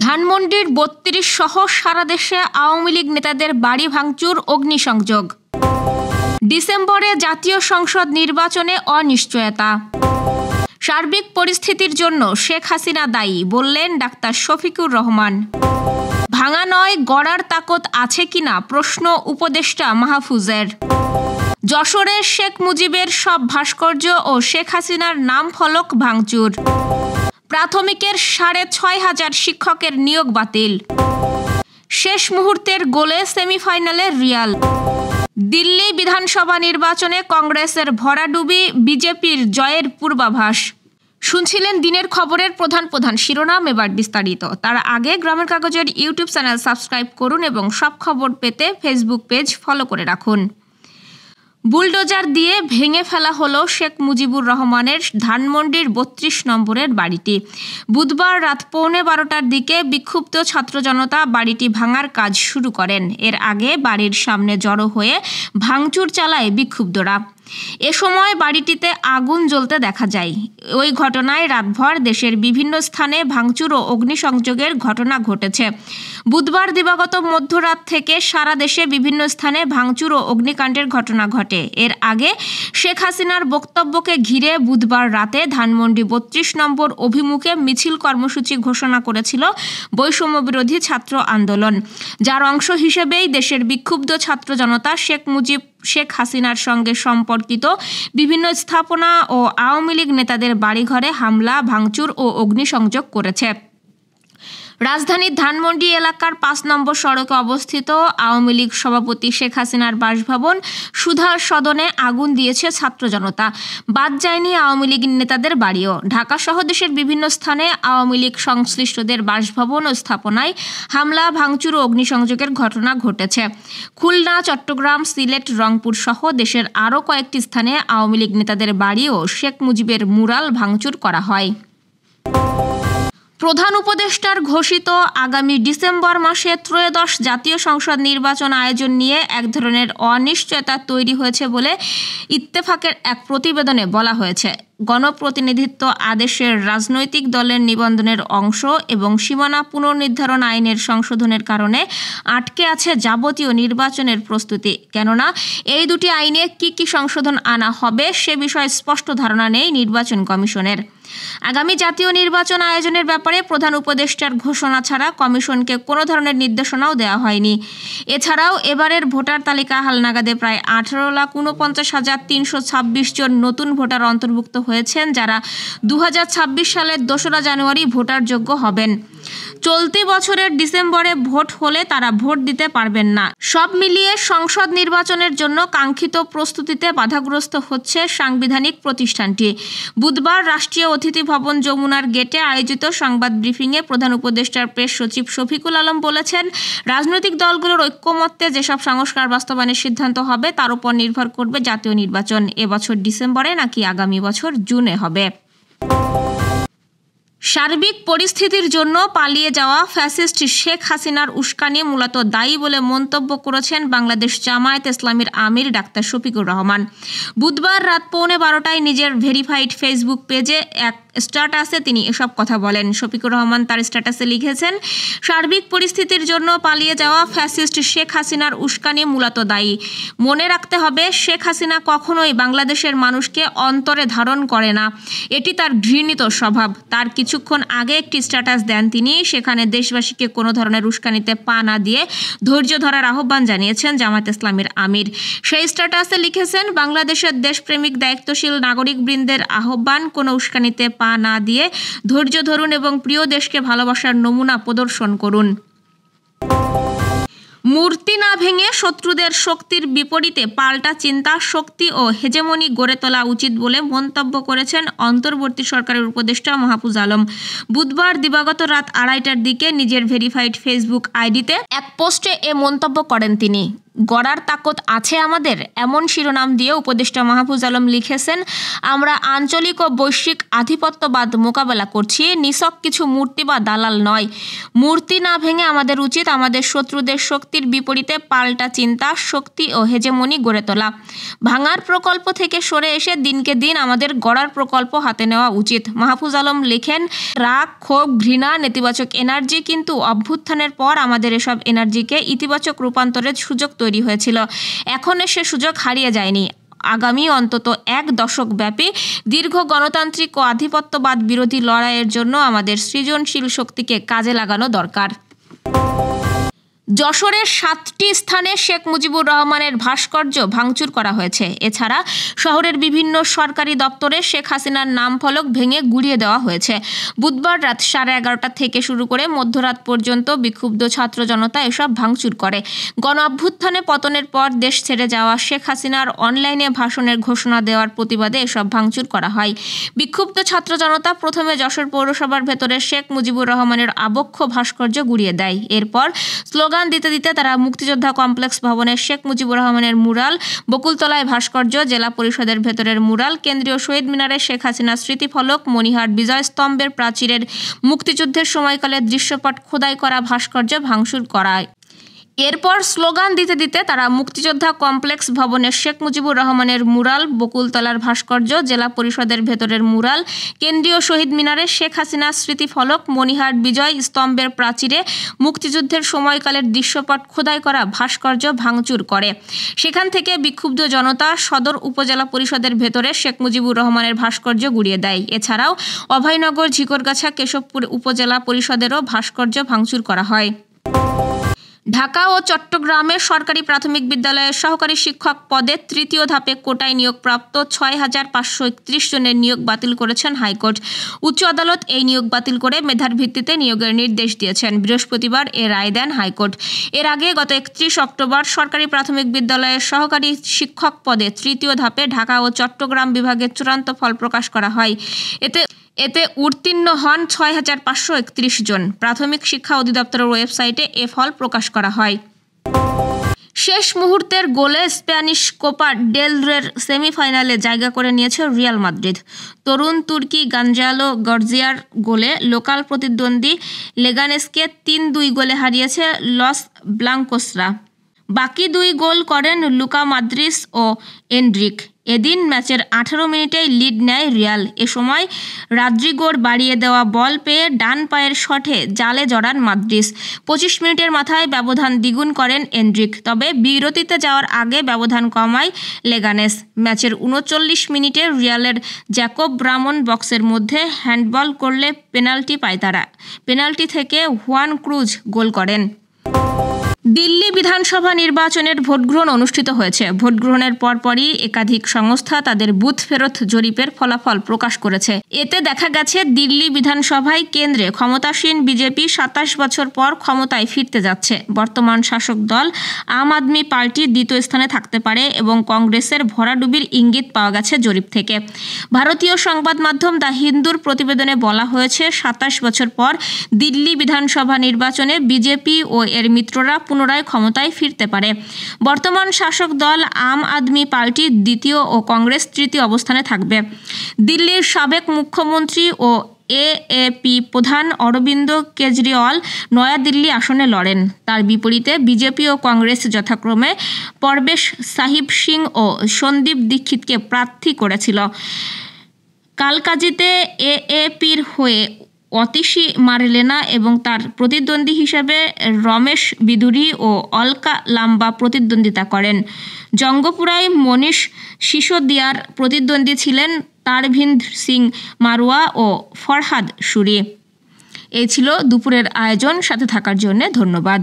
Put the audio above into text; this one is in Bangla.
ধানমন্ডির ৩২ সহ সারা দেশে আওয়ামী লীগ নেতাদের বাড়ি ভাঙচুর, অগ্নিসংযোগ। ডিসেম্বরে জাতীয় সংসদ নির্বাচনে অনিশ্চয়তা। সার্বিক পরিস্থিতির জন্য শেখ হাসিনা দায়ী বললেন ডাক্তার শফিকুর রহমান। ভাঙা নয়, গড়ার তাকত আছে কিনা প্রশ্ন উপদেষ্টা মাহফুজের। যশোরে শেখ মুজিবের সব ভাস্কর্য ও শেখ হাসিনার নাম ফলক ভাঙচুর। প্রাথমিকের ৬,৫০০ শিক্ষকের নিয়োগ বাতিল। শেষ মুহূর্তের গোলে সেমিফাইনালে রিয়াল। দিল্লি বিধানসভা নির্বাচনে কংগ্রেসের ভরাডুবি, বিজেপির জয়ের পূর্বাভাস। শুনছিলেন দিনের খবরের প্রধান প্রধান শিরোনাম, এবার বিস্তারিত। তার আগে গ্রামের কাগজের ইউটিউব চ্যানেল সাবস্ক্রাইব করুন এবং সব খবর পেতে ফেসবুক পেজ ফলো করে রাখুন। বুলডোজার দিয়ে ভেঙে ফেলা হলো শেখ মুজিবুর রহমানের ধানমন্ডির ৩২ নম্বরের বাড়িটি। বুধবার রাত ১১:১২টার দিকে বিক্ষুব্ধ ছাত্র জনতা বাড়িটি ভাঙার কাজ শুরু করেন। এর আগে বাড়ির সামনে জড়ো হয়ে ভাঙচুর চালায় বিক্ষুব্ধরা। এ সময় বাড়িটিতে আগুন জ্বলতে দেখা যায়। ওই ঘটনায় রাতভর দেশের বিভিন্ন স্থানে ভাঙচুর ও অগ্নিসংযোগের ঘটনা ঘটেছে। বুধবার দিবাগত মধ্যরাত থেকে সারা দেশে বিভিন্ন স্থানে ভাঙচুর ও অগ্নিকাণ্ডের ঘটনা ঘটে। এর আগে শেখ হাসিনার বক্তব্যকে ঘিরে বুধবার রাতে ধানমন্ডি ৩২ নম্বর অভিমুখে মিছিল কর্মসূচি ঘোষণা করেছিল বৈষম্য বিরোধী ছাত্র আন্দোলন, যার অংশ হিসেবেই দেশের বিক্ষুব্ধ ছাত্র জনতা শেখ হাসিনার সঙ্গে সম্পর্কিত বিভিন্ন স্থাপনা ও আওয়ামী লীগ নেতাদের বাড়িঘরে হামলা, ভাঙচুর ও অগ্নিসংযোগ করেছে। রাজধানীর ধানমন্ডি এলাকার ৫ নম্বর সড়কে অবস্থিত আওয়ামী লীগ সভাপতি শেখ হাসিনার বাসভবন সুধা সদনে আগুন দিয়েছে ছাত্র জনতা। বাদ যায়নি আওয়ামী লীগ নেতাদের বাড়িও। ঢাকা সহ দেশের বিভিন্ন স্থানে আওয়ামী লীগ সংশ্লিষ্টদের বাসভবন ও স্থাপনায় হামলা, ভাঙচুর ও অগ্নিসংযোগের ঘটনা ঘটেছে। খুলনা, চট্টগ্রাম, সিলেট, রংপুর সহ দেশের আরও কয়েকটি স্থানে আওয়ামী লীগ নেতাদের বাড়িও শেখ মুজিবের মুরাল ভাঙচুর করা হয়। প্রধান উপদেষ্টার ঘোষিত আগামী ডিসেম্বর মাসে ত্রয়োদশ জাতীয় সংসদ নির্বাচন আয়োজন নিয়ে এক ধরনের অনিশ্চয়তা তৈরি হয়েছে বলে ইত্তেফাকের এক প্রতিবেদনে বলা হয়েছে। গণপ্রতিনিধিত্ব আদেশের রাজনৈতিক দলের নিবন্ধনের অংশ এবং সীমানা পুনর্নির্ধারণ আইনের সংশোধনের কারণে আটকে আছে যাবতীয় নির্বাচনের প্রস্তুতি। কেননা এই দুটি আইনে কি সংশোধন আনা হবে সে বিষয়ে স্পষ্ট ধারণা নেই নির্বাচন কমিশনের। আগামী জাতীয় নির্বাচন আয়োজনের ব্যাপারে প্রধান উপদেষ্টার ঘোষণা ছাড়া কমিশনকে কোনো ধরনের নির্দেশনাও দেওয়া হয়নি। এছাড়াও এবারের ভোটার তালিকা হালনাগাদে প্রায় ১৮,৪৯,৩২৬ জন নতুন ভোটার অন্তর্ভুক্ত হয়েছেন, যারা ২০২৬ সালের ২রা জানুয়ারি ভোটার যোগ্য হবেন। চলতি বছরের ডিসেম্বরে ভোট হলে তারা ভোট দিতে পারবেন না। সব মিলিয়ে সংসদ নির্বাচনের জন্য কাঙ্ক্ষিত প্রস্তুতিতে বাধাগ্রস্ত হচ্ছে সাংবিধানিক প্রতিষ্ঠানটি। বুধবার রাষ্ট্রীয় অতিথি ভবন যমুনার গেটে আয়োজিত সংবাদ ব্রিফিংয়ে প্রধান উপদেষ্টার প্রেস সচিব শফিকুল আলম বলেছেন, রাজনৈতিক দলগুলোর ঐক্যমত্যে যেসব সংস্কার বাস্তবায়নের সিদ্ধান্ত হবে তার উপর নির্ভর করবে জাতীয় নির্বাচন এবছর ডিসেম্বরে নাকি আগামী বছর জুনে হবে। সার্বিক পরিস্থিতির জন্য পালিয়ে যাওয়া ফ্যাসিস্ট শেখ হাসিনার উস্কানি মূলত দায়ী বলে মন্তব্য করেছেন বাংলাদেশ জামায়াত ইসলামীর আমির ডাক্তার শফিকুর রহমান। বুধবার রাত ১১:১২টায় নিজের ভেরিফাইড ফেসবুক পেজে এক স্ট্যাটাসে তিনি এসব কথা বলেন। শফিকুর রহমান তার স্ট্যাটাসে লিখেছেন, সার্বিক পরিস্থিতির জন্য পালিয়ে যাওয়া ফ্যাসিস্ট শেখ হাসিনার উস্কানি মূলত দায়ী। মনে রাখতে হবে, শেখ হাসিনা কখনোই বাংলাদেশের মানুষকে অন্তরে ধারণ করে না। এটি তার ঘৃণিত স্বভাব। তার কিছুক্ষণ আগে একটি স্ট্যাটাস দেন তিনি, সেখানে দেশবাসীকে কোনো ধরনের উস্কানিতে পা না দিয়ে ধৈর্য ধরার আহ্বান জানিয়েছেন জামায়াত ইসলামীর আমির। সেই স্ট্যাটাসে লিখেছেন, বাংলাদেশের দেশপ্রেমিক দায়িত্বশীল নাগরিকবৃন্দের আহ্বান, কোনো উস্কানিতে পা না দিয়ে ধৈর্য ধরুন এবং প্রিয় দেশকে ভালোবাসার নমুনা প্রদর্শন করুন। মূর্তি না ভেঙে শত্রুদের শক্তির বিপরীতে পাল্টা চিন্তা, শক্তি ও হেজেমনি গড়ে তোলা উচিত বলে মন্তব্য করেছেন অন্তর্বর্তী সরকারের উপদেষ্টা মাহফুজ আলম। বুধবার দিবাগত রাত ২:৩০টার দিকে নিজের ভেরিফাইড ফেসবুক আইডিতে এক পোস্টে এ মন্তব্য করেন তিনি। গড়ার তাকত আছে আমাদের, এমন শিরোনাম দিয়ে উপদেষ্টা মাহফুজ আলম লিখেছেন, আমরা আঞ্চলিক ও বৈশ্বিক আধিপত্যবাদ মোকাবেলা করছি, নিছক কিছু মূর্তি বা দালাল নয়। মূর্তি না ভেঙে আমাদের উচিত আমাদের শত্রুদের শক্তির বিপরীতে পাল্টা চিন্তা, শক্তি ও হেজেমনি গড়ে তোলা। ভাঙার প্রকল্প থেকে সরে এসে দিনকে দিন আমাদের গড়ার প্রকল্প হাতে নেওয়া উচিত। মাহফুজ আলম লেখেন, রাগ, ক্ষোভ, ঘৃণা নেতিবাচক এনার্জি, কিন্তু অভ্যুত্থানের পর আমাদের এসব এনার্জিকে ইতিবাচক রূপান্তরের সুযোগ তৈরি হয়েছিল। এখন সে সুযোগ হারিয়ে যায়নি। আগামী অন্তত 1 দশক ব্যাপী দীর্ঘ গণতান্ত্রিক ও আধিপত্যবাদ বিরোধী লড়াইয়ের জন্য আমাদের সৃজনশীল শক্তিকে কাজে লাগানো দরকার। যশোরের 7টি স্থানে শেখ মুজিবুর রহমানের ভাস্কর্য ভাঙচুর করা হয়েছে। এছাড়া শহরের বিভিন্ন সরকারি দপ্তরে শেখ হাসিনার নাম ফলক ভেঙে গুঁড়িয়ে দেওয়া হয়েছে। বুধবার রাত 11:30 থেকে শুরু করে মধ্যরাত পর্যন্ত বিক্ষুব্ধ ছাত্র জনতা এসব ভাঙচুর করে। গণ অভ্যুত্থানে পতনের পর দেশ ছেড়ে যাওয়া শেখ হাসিনার অনলাইনে ভাষণের ঘোষণা দেওয়ার প্রতিবাদে এসব ভাঙচুর করা হয়। বিক্ষুব্ধ ছাত্র জনতা প্রথমে যশোর পৌরসভার ভেতরে শেখ মুজিবুর রহমানের আবক্ষ ভাস্কর্য গুঁড়িয়ে দেয়। এরপর স্লোগান দিতে দিতে তারা মুক্তিযোদ্ধা কমপ্লেক্স ভবনের শেখ মুজিবুর রহমানের মুরাল, বকুলতলায় ভাস্কর্য, জেলা পরিষদের ভেতরের মুরাল, কেন্দ্রীয় শহীদ মিনারে শেখ হাসিনার স্মৃতিফলক, মনিহাট বিজয় স্তম্ভের প্রাচীরের মুক্তিযুদ্ধের সময়কালের দৃশ্যপট খোদাই করা ভাস্কর্য ভাঙচুর করায়। এরপর স্লোগান দিতে দিতে তারা মুক্তিযোদ্ধা কমপ্লেক্স ভবনের শেখ মুজিবুর রহমানের মুরাল, বকুলতলার ভাস্কর্য, জেলা পরিষদের ভেতরের মুরাল, কেন্দ্রীয় শহীদ মিনারে শেখ হাসিনার স্মৃতিফলক, মনিহাট বিজয় স্তম্ভের প্রাচীরে মুক্তিযুদ্ধের সময়কালের দৃশ্যপট খোদাই করা ভাস্কর্য ভাঙচুর করে। সেখান থেকে বিক্ষুব্ধ জনতা সদর উপজেলা পরিষদের ভেতরে শেখ মুজিবুর রহমানের ভাস্কর্য গুঁড়িয়ে দেয়। এছাড়াও অভয়নগর, ঝিকরগাছা, কেশবপুর উপজেলা পরিষদেরও ভাস্কর্য ভাঙচুর করা হয়। ঢাকা ও চট্টগ্রামে সরকারি প্রাথমিক বিদ্যালয়ের সহকারী শিক্ষক পদে 3য় ধাপে কোটায় নিয়োগপ্রাপ্ত 6,531 জনের নিয়োগ বাতিল করেছেন হাইকোর্ট। উচ্চ আদালত এই নিয়োগ বাতিল করে মেধার ভিত্তিতে নিয়োগের নির্দেশ দিয়েছেন। বৃহস্পতিবার এ রায় দেন হাইকোর্ট। এর আগে গত 31 অক্টোবর সরকারি প্রাথমিক বিদ্যালয়ের সহকারী শিক্ষক পদে 3য় ধাপে ঢাকা ও চট্টগ্রাম বিভাগের চূড়ান্ত ফল প্রকাশ করা হয়। এতে উত্তীর্ণ হন 6,531 জন। প্রাথমিক শিক্ষা অধিদপ্তরের ওয়েবসাইটে এ ফল প্রকাশ করা হয়। শেষ মুহূর্তের গোলে স্প্যানিশ কোপা ডেল রের সেমিফাইনালে জায়গা করে নিয়েছে রিয়াল মাদ্রিদ। তরুণ তুর্কি গঞ্জালো গর্জিয়ার গোলে লোকাল প্রতিদ্বন্দ্বী লেগানেসকে 3-2 গোলে হারিয়েছে লস ব্লাঙ্কোসরা। বাকি 2 গোল করেন লুকা মদ্রিচ ও এনড্রিক। এদিন ম্যাচের 18 মিনিটেই লিড নেয় রিয়াল। এ সময় রদ্রিগোর বাড়িয়ে দেওয়া বল পেয়ে ডান পায়ের শটে জালে জড়ান মদ্রিচ। 25 মিনিটের মাথায় ব্যবধান দ্বিগুণ করেন এনড্রিক। তবে বিরতিতে যাওয়ার আগে ব্যবধান কমায় লেগানেস। ম্যাচের 39 মিনিটে রিয়ালের জ্যাকব ব্রামন বক্সের মধ্যে হ্যান্ডবল করলে পেনাল্টি পায় তারা। পেনাল্টি থেকে হুয়ান ক্রুজ গোল করেন। দিল্লি বিধানসভা নির্বাচনের ভোটগ্রহণ অনুষ্ঠিত হয়েছে। ভোটগ্রহণের পরপরই একাধিক সংস্থা তাদের বুথ ফেরত জরিপের ফলাফল প্রকাশ করেছে। এতে দেখা গেছে দিল্লি বিধানসভায় কেন্দ্রে ক্ষমতাসীন বিজেপি 27 বছর পর ক্ষমতায় ফিরতে যাচ্ছে। বর্তমান শাসক দল আম আদমি পার্টি 2য় স্থানে থাকতে পারে এবং কংগ্রেসের ভরাডুবির ইঙ্গিত পাওয়া গেছে জরিপ থেকে। ভারতীয় সংবাদ মাধ্যম দ্য হিন্দুর প্রতিবেদনে বলা হয়েছে, 27 বছর পর দিল্লি বিধানসভা নির্বাচনে বিজেপি ও এর মিত্ররা পুনরায় ক্ষমতায় ফিরতে পারে। বর্তমান শাসক দল আম আদমি পার্টি 2য় ও কংগ্রেস 3য় অবস্থানে থাকবে। দিল্লির সাবেক মুখ্যমন্ত্রী ও এএপি প্রধান অরবিন্দ কেজরিওয়াল নয়াদিল্লি আসনে লড়েন। তার বিপরীতে বিজেপি ও কংগ্রেস যথাক্রমে পরবেশ সাহিব সিং ও সন্দীপ দীক্ষিতকে প্রার্থী করেছিল। কালকাজিতে এএপির হয়ে অতিশী মারলেনা এবং তার প্রতিদ্বন্দ্বী হিসেবে রমেশ বিদুরি ও অলকা লাম্বা প্রতিদ্বন্দ্বিতা করেন। জঙ্গপুরায় মনীষ সিসোদিয়ার প্রতিদ্বন্দ্বী ছিলেন তারভিন্দ সিং মারওয়া ও ফরহাদ সুরি। এই ছিল দুপুরের আয়োজন। সাথে থাকার জন্য ধন্যবাদ।